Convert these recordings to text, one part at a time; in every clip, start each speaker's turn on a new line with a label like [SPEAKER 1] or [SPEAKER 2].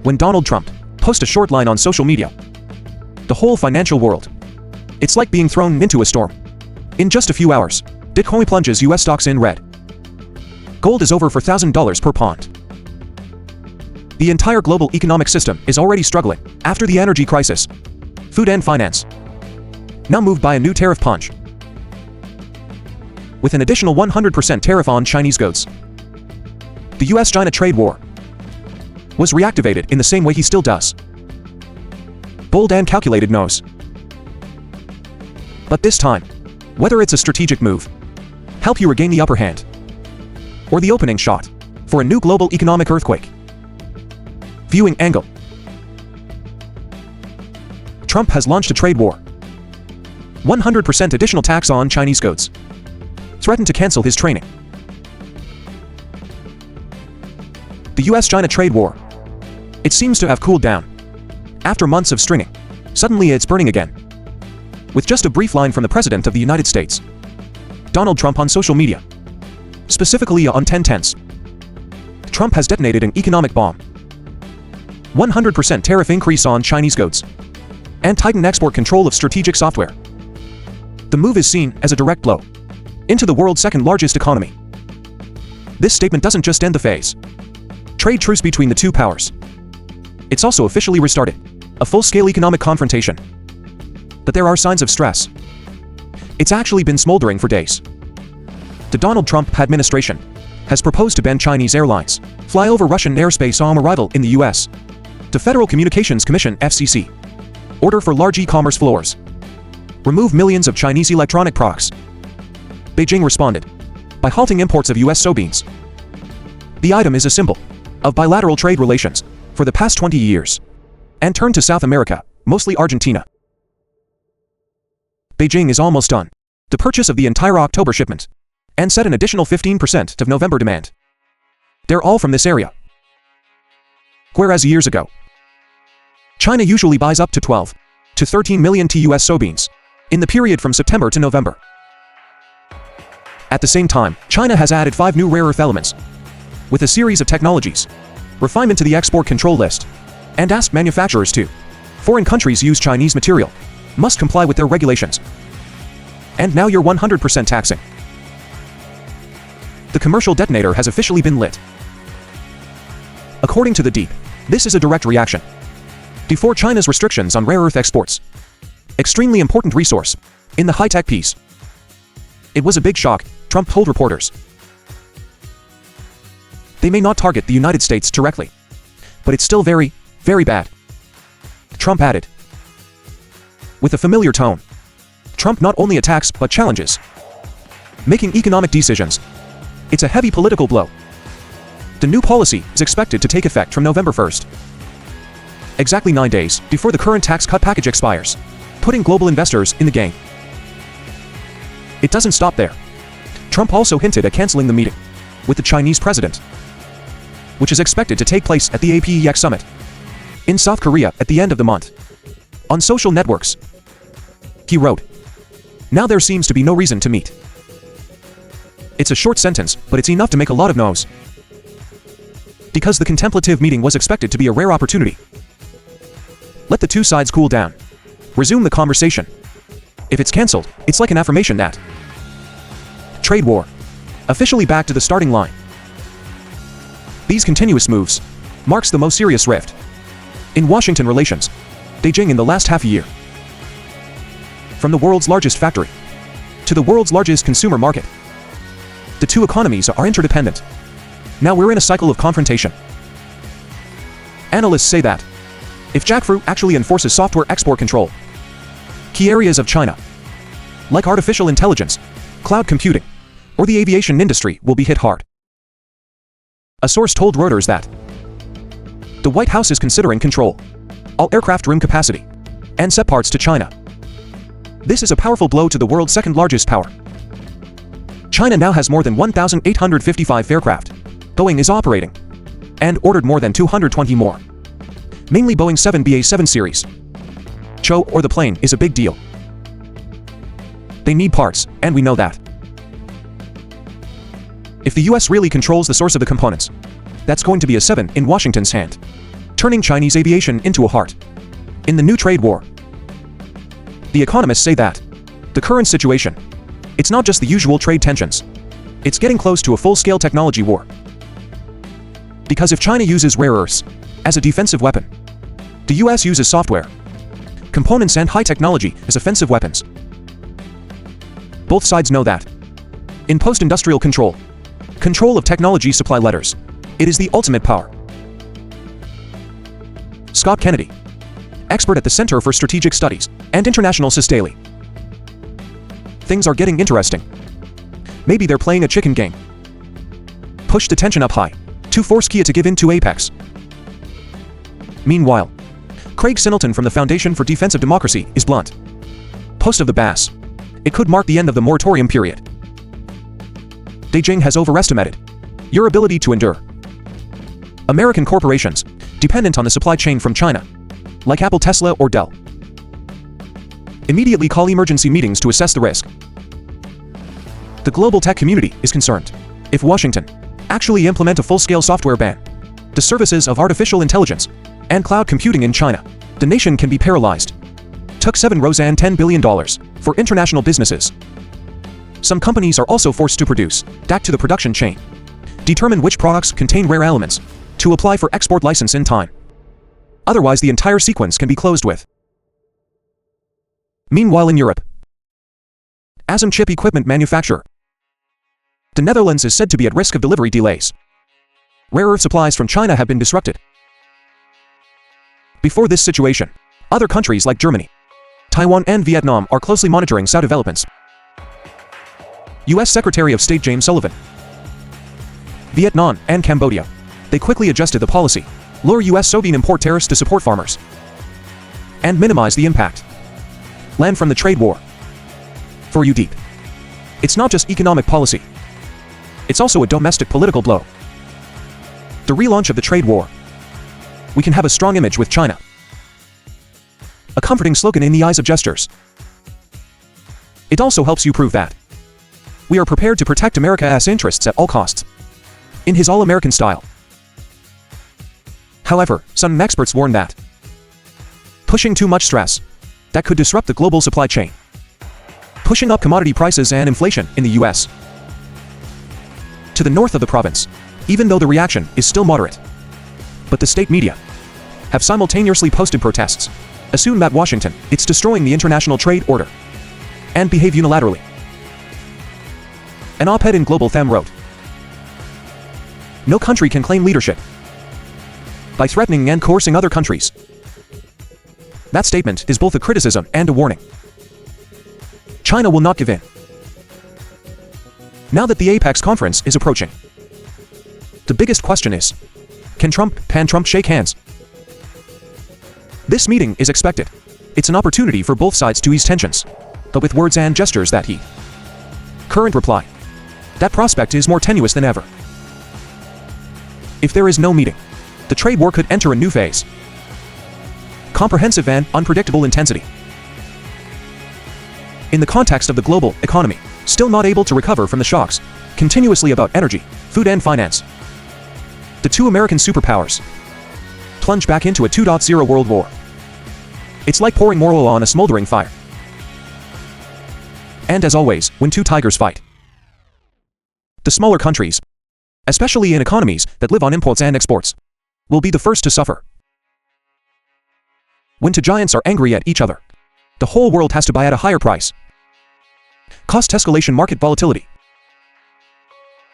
[SPEAKER 1] when Donald Trump posts a short line on social media. The whole financial world. It's like being thrown into a storm. In just a few hours, Bitcoin plunges US stocks in red. Gold is over $4,000 per pound. The entire global economic system is already struggling after the energy crisis, food and finance, now moved by a new tariff punch, with an additional 100% tariff on Chinese goods. The US-China trade war was reactivated in the same way he still does. Bold and calculated knows. But this time, whether it's a strategic move, help you regain the upper hand, or the opening shot for a new global economic earthquake. Viewing angle. Trump has launched a trade war. 100% additional tax on Chinese goods. Threatened to cancel his training. The US-China trade war. It seems to have cooled down. After months of stringing, suddenly it's burning again. With just a brief line from the President of the United States, Donald Trump, on social media, specifically on 10/10. Trump has detonated an economic bomb. 100% tariff increase on Chinese goods, and tighten export control of strategic software. The move is seen as a direct blow into the world's second largest economy. This statement doesn't just end the phase trade truce between the two powers. It's also officially restarted a full-scale economic confrontation. But there are signs of stress. It's actually been smoldering for days. The Donald Trump administration has proposed to ban Chinese airlines fly over Russian airspace on arrival in the US. The Federal Communications Commission (FCC) order for large e-commerce floors. Remove millions of Chinese electronic products. Beijing responded by halting imports of US soybeans. The item is a symbol of bilateral trade relations for the past 20 years, and turned to South America, mostly Argentina. Beijing is almost done the purchase of the entire October shipment, and set an additional 15% of November demand. They're all from this area. Whereas years ago, China usually buys up to 12 to 13 million TUS soybeans in the period from September to November. At the same time, China has added 5 new rare earth elements with a series of technologies refinement to the export control list, and asked manufacturers to foreign countries use Chinese material must comply with their regulations. And now you're 100% taxing. The commercial detonator has officially been lit. According to The Deep, this is a direct reaction before China's restrictions on rare earth exports. Extremely important resource in the high-tech piece. It was a big shock, Trump told reporters. They may not target the United States directly, but it's still very, very bad. Trump added. With a familiar tone, Trump not only attacks but challenges making economic decisions. It's a heavy political blow. The new policy is expected to take effect from November 1st. Exactly 9 days before the current tax cut package expires, putting global investors in the game. It doesn't stop there. Trump also hinted at canceling the meeting with the Chinese president, which is expected to take place at the APEC summit in South Korea at the end of the month. On social networks, he wrote, "Now there seems to be no reason to meet." It's a short sentence, but it's enough to make a lot of noise. Because the contemplative meeting was expected to be a rare opportunity. Let the two sides cool down. Resume the conversation. If it's cancelled, it's like an affirmation that trade war officially back to the starting line. These continuous moves marks the most serious rift in Washington relations, Beijing in the last half a year. From the world's largest factory to the world's largest consumer market, the two economies are interdependent. Now we're in a cycle of confrontation. Analysts say that if jackfruit actually enforces software export control, key areas of China, like artificial intelligence, cloud computing, or the aviation industry, will be hit hard. A source told Reuters that the White House is considering control all aircraft room capacity and set parts to China. This is a powerful blow to the world's second largest power. China now has more than 1,855 aircraft Boeing is operating, and ordered more than 220 more. Mainly Boeing 7 BA7 series. Cho, or the plane, is a big deal. They need parts, and we know that. If the US really controls the source of the components, that's going to be a 7 in Washington's hand. turning Chinese aviation into a heart in the new trade war. The economists say that the current situation, it's not just the usual trade tensions. It's getting close to a full-scale technology war. Because if China uses rare earths as a defensive weapon, the US uses software, components and high technology as offensive weapons. Both sides know that. In post-industrial control of technology supply letters, it is the ultimate power. Scott Kennedy, expert at the Center for Strategic Studies and International System. Things are getting interesting. Maybe they're playing a chicken game. Push the tension up high to force Kia to give in to Apex. Meanwhile, Craig Singleton from the Foundation for Defensive Democracy is blunt. Post of the BAS. It could mark the end of the moratorium period. Beijing has overestimated your ability to endure. American corporations, dependent on the supply chain from China, like Apple, Tesla, or Dell, immediately call emergency meetings to assess the risk. The global tech community is concerned. If Washington actually implement a full-scale software ban, the services of artificial intelligence and cloud computing in China, the nation can be paralyzed. Took 7 rows and $10 billion for international businesses. Some companies are also forced to produce back to the production chain, determine which products contain rare elements, to apply for export license in time. Otherwise, the entire sequence can be closed with. Meanwhile, in Europe, ASM chip equipment manufacturer, the Netherlands is said to be at risk of delivery delays. Rare earth supplies from China have been disrupted. Before this situation, other countries like Germany, Taiwan, and Vietnam are closely monitoring South developments. U.S. Secretary of State James Sullivan, Vietnam, and Cambodia, they quickly adjusted the policy, lower U.S. soybean import tariffs to support farmers, and minimize the impact. Land from the trade war. For you deep. It's not just economic policy. It's also a domestic political blow. The relaunch of the trade war. We can have a strong image with China. A comforting slogan in the eyes of gestures. It also helps you prove that we are prepared to protect America's interests at all costs, in his all-American style. However, some experts warn that pushing too much stress, that could disrupt the global supply chain, pushing up commodity prices and inflation in the US. To the north of the province, even though the reaction is still moderate, but the state media have simultaneously posted protests, assume that Washington, it's destroying the international trade order, and behave unilaterally. An op-ed in Global Them wrote, "No country can claim leadership by threatening and coercing other countries." That statement is both a criticism and a warning. China will not give in. Now that the Apex conference is approaching, the biggest question is, can Trump and Trump shake hands? This meeting is expected. It's an opportunity for both sides to ease tensions, but with words and gestures that heat. Current reply. That prospect is more tenuous than ever. If there is no meeting, the trade war could enter a new phase. Comprehensive and unpredictable intensity. In the context of the global economy, still not able to recover from the shocks, continuously about energy, food and finance, the two American superpowers plunge back into a 2.0 world war. It's like pouring more oil on a smoldering fire. And as always, when two tigers fight, the smaller countries, especially in economies that live on imports and exports, will be the first to suffer. When two giants are angry at each other, the whole world has to buy at a higher price. Cost escalation, market volatility.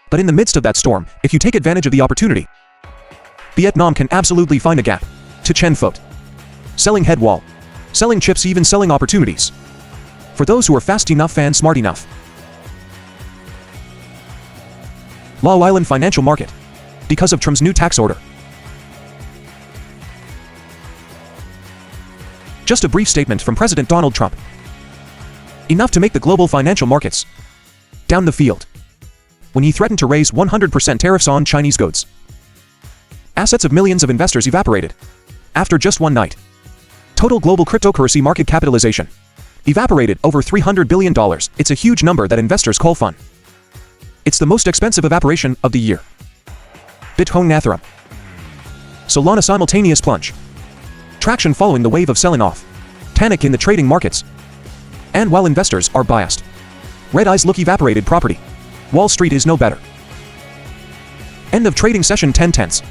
[SPEAKER 1] But in the midst of that storm, if you take advantage of the opportunity, Vietnam can absolutely find a gap to Chen Foot. Selling head wall, selling chips, even selling opportunities for those who are fast enough and smart enough. Lao Island financial market, because of Trump's new tax order. Just a brief statement from President Donald Trump. Enough to make the global financial markets down the field when he threatened to raise 100% tariffs on Chinese goods. Assets of millions of investors evaporated after just one night. Total global cryptocurrency market capitalization evaporated over $300 billion. It's a huge number that investors call fun. It's the most expensive evaporation of the year. Bitcoin Ethereum. Solana simultaneous plunge. Traction following the wave of selling off. Panic in the trading markets. And while investors are biased, red eyes look evaporated property. Wall Street is no better. End of trading session 10/10.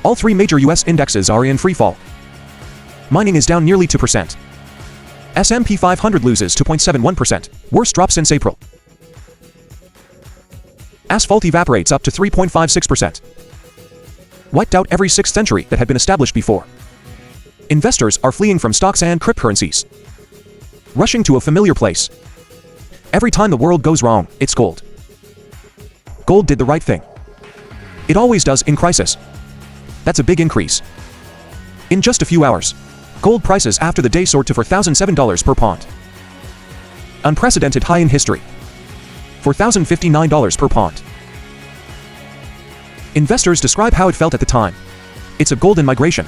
[SPEAKER 1] All three major US indexes are in free fall. Mining is down nearly 2%. S&P 500 loses 2.71%, worst drop since April. Asphalt evaporates up to 3.56%. Wiped out every 6th century that had been established before. Investors are fleeing from stocks and cryptocurrencies, rushing to a familiar place. Every time the world goes wrong, it's gold. Gold did the right thing. It always does in crisis. That's a big increase. In just a few hours, gold prices after the day soared to $4,007 per pound. Unprecedented high in history. $4,059 per pound. Investors describe how it felt at the time. It's a golden migration.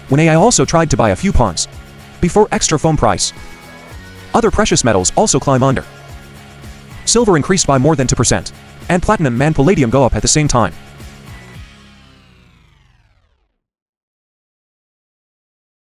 [SPEAKER 1] When AI also tried to buy a few pounds before extra foam price. Other precious metals also climb under. Silver increased by more than 2%, and platinum and palladium go up at the same time.